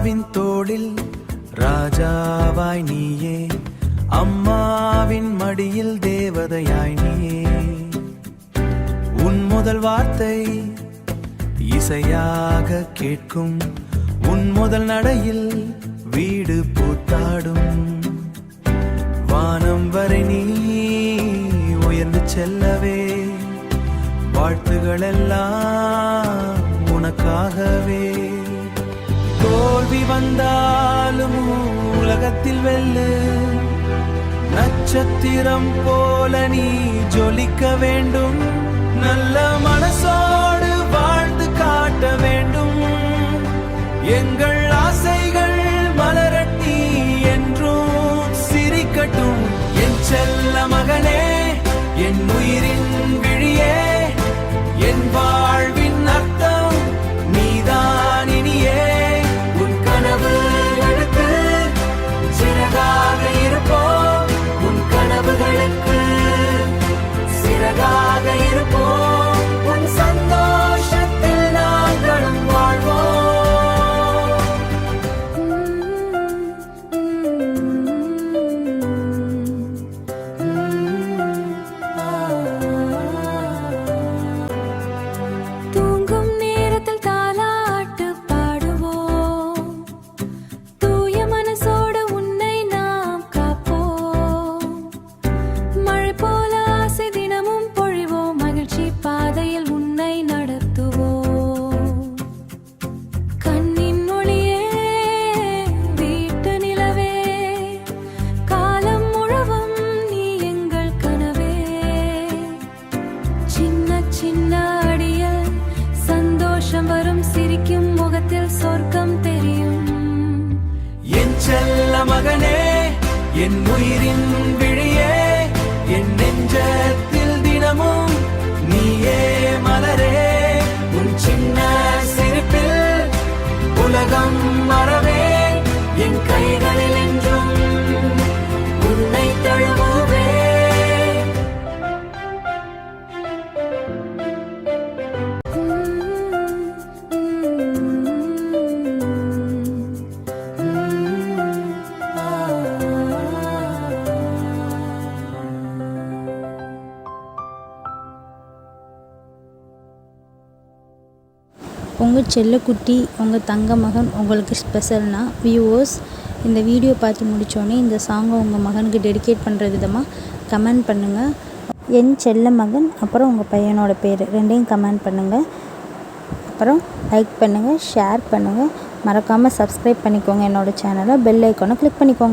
அப்பாவின் தோளில் ராஜாவாய் நீயே, அம்மாவின் மடியில் தேவதையாய் நீயே. உன் முதல் வார்த்தை இசையாக கேட்கும், உன் முதல் நடையில் வீடு பூத்தாடும். வானம் வரை நீ உயர்ந்து செல்லவே, வாழ்த்துகள் எல்லாம் உனக்காகவே. தோல்வி வந்தாலும் உலகத்தில் வெல்லு, நட்சத்திரம் போல நீ ஜொலிக்க வேண்டும். நல்ல மனசோடு வாழ்ந்து காட்ட வேண்டும். எங்கள் ஆசைகள் மலரட்டி என்றும் சிரிக்கட்டும். என் செல்ல மகனே, என் உயிரின் விழியே, என் வாழ்வின் அர்த்தம் நீதான் இனியே. உன் கனவுகளுக்கு சிறகாக இருப்போம், உன் கனவுகளுக்கு சிறகாக இருப்போம். உன் சந்தோஷத்தில் நாங்களும் வாழ்வோம். தூங்கும் நேரத்தில் தாலாட்டு பாடுவோம், தூய மனசோடு உன்னை நாம் காப்போம். மழை போல ஆசை தினமும் பொழிவோம், மகிழ்ச்சி பாதையில் உன்னை நடத்துவோம். கண்ணின் ஒளியே, வீட்டு நிலவே, காலம் முழுவதும் நீ எங்கள் கனவே. சின்ன சின்ன அடியில் சந்தோஷம் வரும், சிரிக்கும் முகத்தில் சொர்க்கம் தெரியும். என் செல்ல மகனே, என் உயிரின் விழியே, என் நெஞ்சத்தில் தினமும் நீயே மலரே. உன் சின்ன சிரிப்பில் உலகம் மறவே, என் கைகளில் என்றும் உன்னை தழுவுவே. உங்கள் செல்லக்குட்டி, உங்கள் தங்க மகன் உங்களுக்கு ஸ்பெஷல்னா வியூவர்ஸ், இந்த வீடியோ பார்த்து முடித்தோடனே இந்த சாங்கை உங்கள் மகனுக்கு டெடிகேட் பண்ணுற விதமாக கமெண்ட் பண்ணுங்கள். என் செல்ல மகன் அப்புறம் உங்கள் பையனோட பேர் ரெண்டையும் கமெண்ட் பண்ணுங்கள். அப்புறம் லைக் பண்ணுங்கள், ஷேர் பண்ணுங்கள், மறக்காமல் சப்ஸ்கிரைப் பண்ணிக்கோங்க என்னோடய சேனலை. பெல் ஐக்கானை கிளிக் பண்ணிக்கோங்க.